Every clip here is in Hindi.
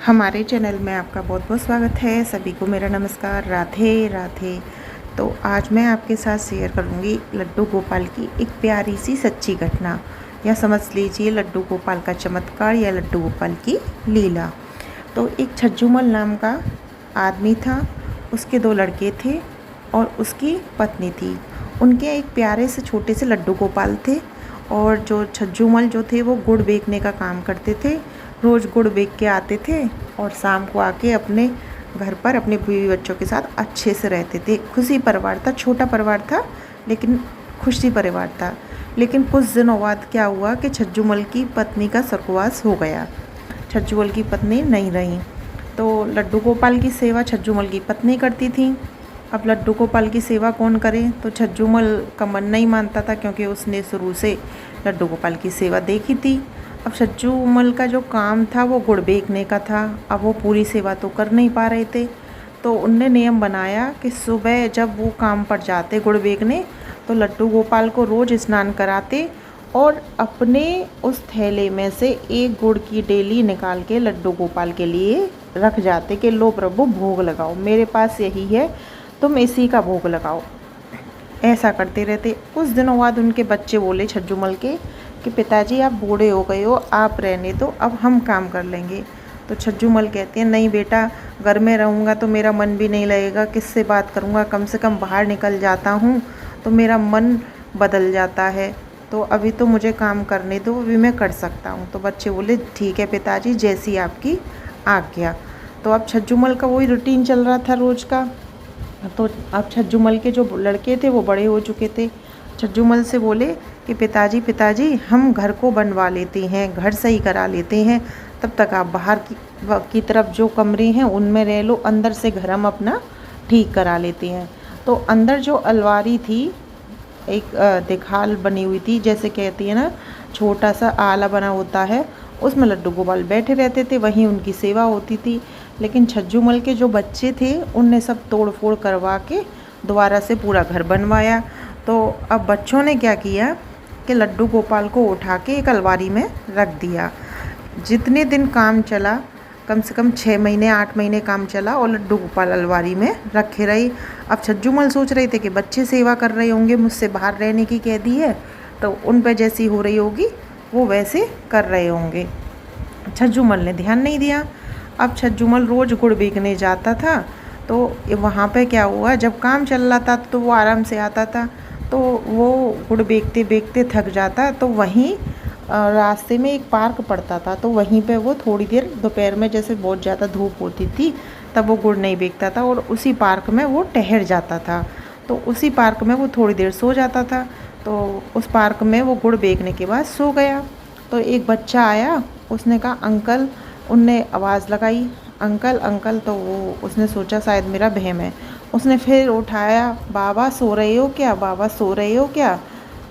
हमारे चैनल में आपका बहुत बहुत स्वागत है। सभी को मेरा नमस्कार, राधे राधे। तो आज मैं आपके साथ शेयर करूंगी लड्डू गोपाल की एक प्यारी सी सच्ची घटना, या समझ लीजिए लड्डू गोपाल का चमत्कार या लड्डू गोपाल की लीला। तो एक छज्जूमल नाम का आदमी था, उसके 2 लड़के थे और उसकी पत्नी थी। उनके एक प्यारे से छोटे से लड्डू गोपाल थे, और जो छज्जूमल जो थे वो गुड़ बेचने का काम करते थे। रोज़ गुड़ बेच के आते थे और शाम को आके अपने घर पर अपने बीवी बच्चों के साथ अच्छे से रहते थे। खुशी परिवार था, छोटा परिवार था लेकिन खुशी परिवार था। लेकिन कुछ दिनों बाद क्या हुआ कि छज्जूमल की पत्नी का स्वर्गवास हो गया। छज्जूमल की पत्नी नहीं रही, तो लड्डू गोपाल की सेवा छज्जूमल की पत्नी करती थी। अब लड्डू गोपाल की सेवा कौन करे, तो छज्जूमल का मन नहीं मानता था, क्योंकि उसने शुरू से लड्डू गोपाल की सेवा देखी थी। अब छज्जूमल का जो काम था वो गुड़ बेचने का था। अब वो पूरी सेवा तो कर नहीं पा रहे थे, तो उनने नियम बनाया कि सुबह जब वो काम पर जाते गुड़ बेचने, तो लड्डू गोपाल को रोज़ स्नान कराते और अपने उस थैले में से एक गुड़ की डेली निकाल के लड्डू गोपाल के लिए रख जाते कि लो प्रभु भोग लगाओ, मेरे पास यही है, तुम इसी का भोग लगाओ। ऐसा करते रहते। कुछ दिनों बाद उनके बच्चे बोले छज्जूमल के कि पिताजी आप बूढ़े हो गए हो, आप रहने दो, अब हम काम कर लेंगे। तो छज्जूमल कहते हैं नहीं बेटा, घर में रहूँगा तो मेरा मन भी नहीं लगेगा, किससे बात करूँगा, कम से कम बाहर निकल जाता हूँ तो मेरा मन बदल जाता है, तो अभी तो मुझे काम करने दो, अभी मैं कर सकता हूँ। तो बच्चे बोले ठीक है पिताजी, जैसी आपकी आज्ञा। तो अब छज्जूमल का वही रूटीन चल रहा था रोज़ का। तो अब छज्जूमल के जो लड़के थे वो बड़े हो चुके थे। छज्जूमल से बोले कि पिताजी पिताजी हम घर को बनवा लेते हैं, घर सही करा लेते हैं, तब तक आप बाहर की तरफ जो कमरे हैं उनमें रह लो, अंदर से घर हम अपना ठीक करा लेते हैं। तो अंदर जो अलमारी थी, एक दिखाल बनी हुई थी, जैसे कहती है ना छोटा सा आला बना होता है, उसमें लड्डू गोपाल बैठे रहते थे, वहीं उनकी सेवा होती थी। लेकिन छज्जूमल के जो बच्चे थे उनने सब तोड़ फोड़ करवा के दोबारा से पूरा घर बनवाया। तो अब बच्चों ने क्या किया कि लड्डू गोपाल को उठा के एक अलमारी में रख दिया। जितने दिन काम चला, कम से कम 6 महीने 8 महीने काम चला, और लड्डू गोपाल अलमारी में रखे रही। अब छज्जूमल सोच रहे थे कि बच्चे सेवा कर रहे होंगे, मुझसे बाहर रहने की कह दी है, तो उन पे जैसी हो रही होगी वो वैसे कर रहे होंगे। छज्जूमल ने ध्यान नहीं दिया। अब छज्जूमल रोज़ गुड़ बेचने जाता था, तो वहाँ पे क्या हुआ, जब काम चल रहा था तो वो आराम से आता था, तो वो गुड़ बेचते बेचते थक जाता, तो वहीं रास्ते में एक पार्क पड़ता था, तो वहीं पे वो थोड़ी देर दोपहर में, जैसे बहुत ज़्यादा धूप होती थी तब वो गुड़ नहीं बेचता था, और उसी पार्क में वो ठहर जाता था। तो उसी पार्क में वो थोड़ी देर सो जाता था। तो उस पार्क में वो गुड़ बेचने के बाद सो गया। तो एक बच्चा आया, उसने कहा अंकल, उनने आवाज़ लगाई अंकल अंकल, तो वो उसने सोचा शायद मेरा बहम है। उसने फिर उठाया, बाबा सो रहे हो क्या, बाबा सो रहे हो क्या।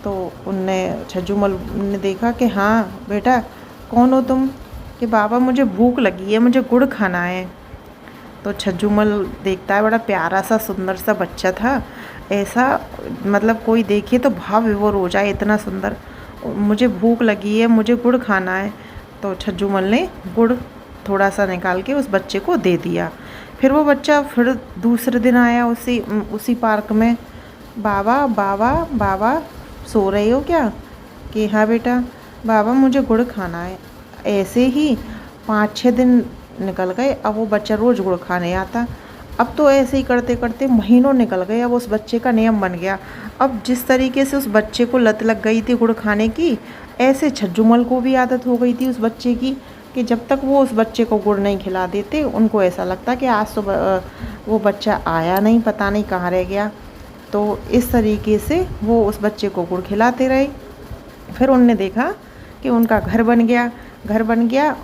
तो उनने छज्जूमल ने देखा कि हाँ बेटा कौन हो तुम, कि बाबा मुझे भूख लगी है, मुझे गुड़ खाना है। तो छज्जूमल देखता है, बड़ा प्यारा सा सुंदर सा बच्चा था, ऐसा मतलब कोई देखे तो भाव विभोर हो जाए, इतना सुंदर, मुझे भूख लगी है, मुझे गुड़ खाना है। तो छज्जूमल ने गुड़ थोड़ा सा निकाल के उस बच्चे को दे दिया। फिर वो बच्चा फिर दूसरे दिन आया उसी पार्क में, बाबा बाबा बाबा सो रहे हो क्या, कि हाँ बेटा, बाबा मुझे गुड़ खाना है। ऐसे ही 5-6 दिन निकल गए। अब वो बच्चा रोज़ गुड़ खाने आता। अब तो ऐसे ही करते करते महीनों निकल गए। अब उस बच्चे का नियम बन गया। अब जिस तरीके से उस बच्चे को लत लग गई थी गुड़ खाने की, ऐसे छज्जूमल को भी आदत हो गई थी उस बच्चे की, कि जब तक वो उस बच्चे को गुड़ नहीं खिला देते, उनको ऐसा लगता कि आज तो वो बच्चा आया नहीं, पता नहीं कहाँ रह गया। तो इस तरीके से वो उस बच्चे को गुड़ खिलाते रहे। फिर उनने देखा कि उनका घर बन गया।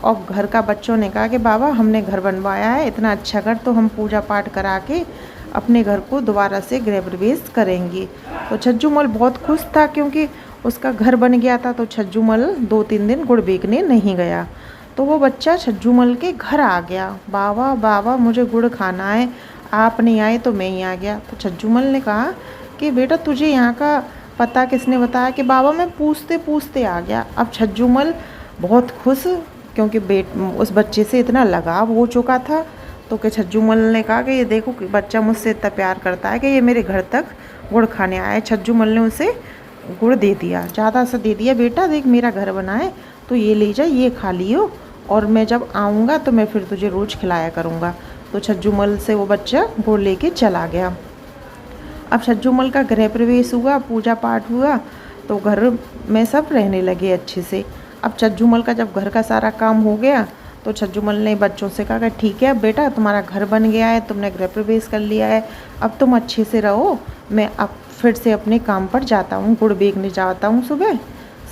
और घर का बच्चों ने कहा कि बाबा हमने घर बनवाया है, इतना अच्छा घर, तो हम पूजा पाठ करा के अपने घर को दोबारा से गृह प्रवेश करेंगे। तो छज्जूमल बहुत खुश था, क्योंकि उसका घर बन गया था। तो छज्जूमल 2-3 दिन गुड़ बेचने नहीं गया। तो वो बच्चा छज्जूमल के घर आ गया, बाबा बाबा मुझे गुड़ खाना है, आप नहीं आए तो मैं ही आ गया। तो छज्जूमल ने कहा कि बेटा तुझे यहाँ का पता किसने बताया, कि बाबा मैं पूछते पूछते आ गया। अब छज्जूमल बहुत खुश, क्योंकि उस बच्चे से इतना लगाव हो चुका था। तो कि छज्जूमल ने कहा कि ये देखो कि बच्चा मुझसे इतना प्यार करता है कि ये मेरे घर तक गुड़ खाने आया है। छज्जूमल ने उसे गुड़ दे दिया, ज़्यादा सा दे दिया, बेटा देख मेरा घर बना है, तो ये ले जा, ये खा लियो, और मैं जब आऊँगा तो मैं फिर तुझे रोज़ खिलाया करूँगा। तो छज्जूमल से वो बच्चा गुड़ लेके चला गया। अब छज्जूमल का गृह प्रवेश हुआ, पूजा पाठ हुआ, तो घर में सब रहने लगे अच्छे से। अब छज्जूमल का जब घर का सारा काम हो गया तो छज्जूमल ने बच्चों से कहा कि ठीक है बेटा, तुम्हारा घर बन गया है, तुमने गृह प्रवेश कर लिया है, अब तुम अच्छे से रहो, मैं अब फिर से अपने काम पर जाता हूँ, गुड़ बेचने जाता हूँ, सुबह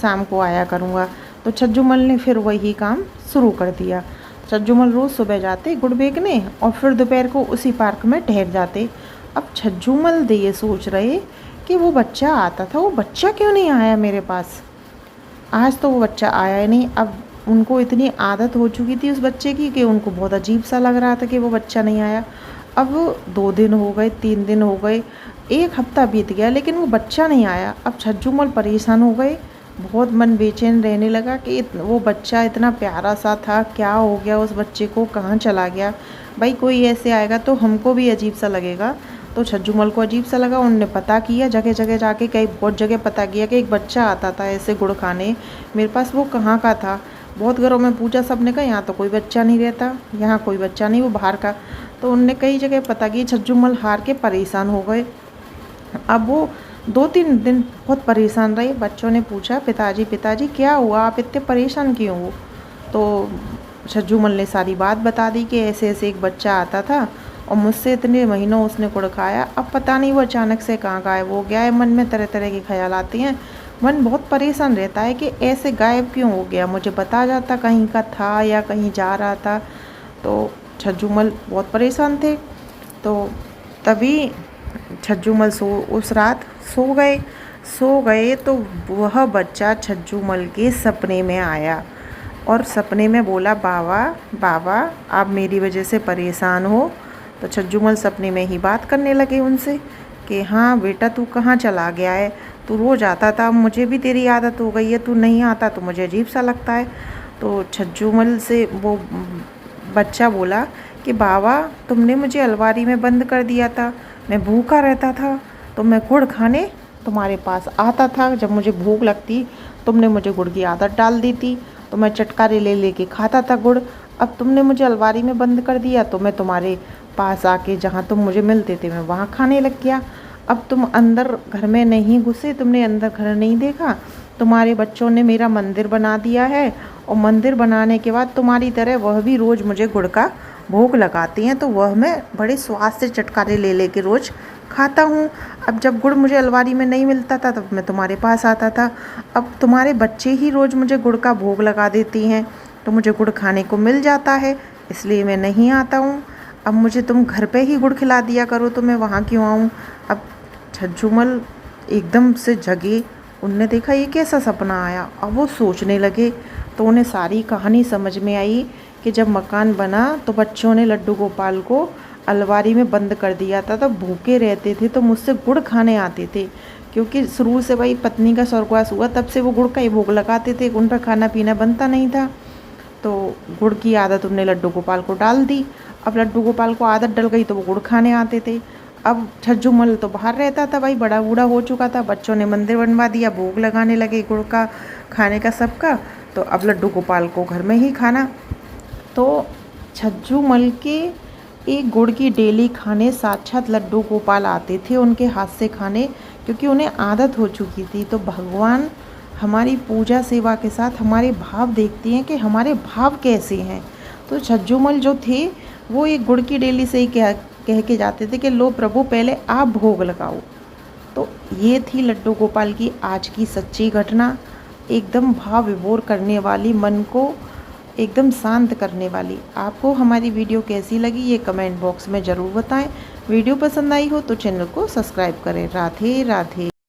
शाम को आया करूँगा। तो छज्जूमल ने फिर वही काम शुरू कर दिया। छज्जूमल रोज़ सुबह जाते गुड़ बेचने और फिर दोपहर को उसी पार्क में ठहर जाते। अब छज्जूमल ये सोच रहे कि वो बच्चा आता था, वो बच्चा क्यों नहीं आया मेरे पास, आज तो वो बच्चा आया ही नहीं। अब उनको इतनी आदत हो चुकी थी उस बच्चे की कि उनको बहुत अजीब सा लग रहा था कि वो बच्चा नहीं आया। अब 2 दिन हो गए, 3 दिन हो गए, 1 हफ्ता बीत गया, लेकिन वो बच्चा नहीं आया। अब छज्जूमल परेशान हो गए, बहुत मन बेचैन रहने लगा कि वो बच्चा इतना प्यारा सा था, क्या हो गया उस बच्चे को, कहाँ चला गया। भाई कोई ऐसे आएगा तो हमको भी अजीब सा लगेगा। तो छज्जूमल को अजीब सा लगा, उनने पता किया, जगह जगह जाके कई बहुत जगह पता किया कि एक बच्चा आता था ऐसे गुड़ खाने मेरे पास, वो कहाँ का था। बहुत घरों में पूछा, सबने कहा यहाँ तो कोई बच्चा नहीं रहता, यहाँ कोई बच्चा नहीं, वो बाहर का। तो उनने कई जगह पता की, छज्जूमल हार के परेशान हो गए। अब वो 2-3 दिन बहुत परेशान रहे। बच्चों ने पूछा, पिताजी पिताजी क्या हुआ, आप इतने परेशान क्यों हो। तो छज्जूमल ने सारी बात बता दी कि ऐसे ऐसे एक बच्चा आता था और मुझसे इतने महीनों उसने गुड़ खाया, अब पता नहीं वो अचानक से कहाँ गायब हो गया है। मन में तरह तरह के ख्याल आते हैं, मन बहुत परेशान रहता है कि ऐसे गायब क्यों हो गया, मुझे बता जाता कहीं का था या कहीं जा रहा था। तो छज्जूमल बहुत परेशान थे। तो तभी छज्जूमल उस रात सो गए तो वह बच्चा छज्जूमल के सपने में आया और सपने में बोला, बाबा बाबा आप मेरी वजह से परेशान हो। तो छज्जूमल सपने में ही बात करने लगे उनसे कि हाँ बेटा तू कहाँ चला गया है, तू रोज़ आता था, मुझे भी तेरी आदत हो गई है, तू नहीं आता तो मुझे अजीब सा लगता है। तो छज्जूमल से वो बच्चा बोला कि बाबा तुमने मुझे अलमारी में बंद कर दिया था, मैं भूखा रहता था तो मैं गुड़ खाने तुम्हारे पास आता था, जब मुझे भूख लगती तुमने मुझे गुड़ की आदत डाल दी थी, तो मैं चटकारे ले लेके खाता था गुड़। अब तुमने मुझे अलमारी में बंद कर दिया तो मैं तुम्हारे पास आके जहाँ तुम मुझे मिलते थे मैं वहाँ खाने लग गया। अब तुम अंदर घर में नहीं घुसे, तुमने अंदर घर नहीं देखा, तुम्हारे बच्चों ने मेरा मंदिर बना दिया है और मंदिर बनाने के बाद तुम्हारी तरह वह भी रोज़ मुझे गुड़ का भोग लगाती हैं, तो वह मैं बड़े स्वाद से चटकारे ले लेके रोज़ खाता हूँ। अब जब गुड़ मुझे अलमारी में नहीं मिलता था तब मैं तुम्हारे पास आता था, अब तुम्हारे बच्चे ही रोज़ मुझे गुड़ का भोग लगा देती हैं तो मुझे गुड़ खाने को मिल जाता है, इसलिए मैं नहीं आता हूँ। अब मुझे तुम घर पे ही गुड़ खिला दिया करो तो मैं वहाँ क्यों आऊँ। अब छज्जूमल एकदम से जगे, उनने देखा ये कैसा सपना आया। अब वो सोचने लगे तो उन्हें सारी कहानी समझ में आई कि जब मकान बना तो बच्चों ने लड्डू गोपाल को अलमारी में बंद कर दिया था, तो भूखे रहते थे तो मुझसे गुड़ खाने आते थे, क्योंकि शुरू से भाई पत्नी का स्वर्गवास हुआ तब से वो गुड़ का ही भोग लगाते थे, उनका खाना पीना बनता नहीं था। तो गुड़ की आदत उनने लड्डू गोपाल को डाल दी। अब लड्डू गोपाल को आदत डल गई तो वो गुड़ खाने आते थे। अब छज्जूमल तो बाहर रहता था, भाई बड़ा बूढ़ा हो चुका था, बच्चों ने मंदिर बनवा दिया, भोग लगाने लगे गुड़ का खाने का सबका, तो अब लड्डू गोपाल को घर में ही खाना। तो छज्जूमल के एक गुड़ की डेली खाने साक्षात लड्डू गोपाल आते थे उनके हाथ से खाने, क्योंकि उन्हें आदत हो चुकी थी। तो भगवान हमारी पूजा सेवा के साथ हमारे भाव देखती हैं कि हमारे भाव कैसे हैं। तो छज्जूमल जो थे वो एक गुड़ की डेली से ही कह के जाते थे कि लो प्रभु पहले आप भोग लगाओ। तो ये थी लड्डू गोपाल की आज की सच्ची घटना, एकदम भाव विभोर करने वाली, मन को एकदम शांत करने वाली। आपको हमारी वीडियो कैसी लगी ये कमेंट बॉक्स में ज़रूर बताएं। वीडियो पसंद आई हो तो चैनल को सब्सक्राइब करें। राधे राधे।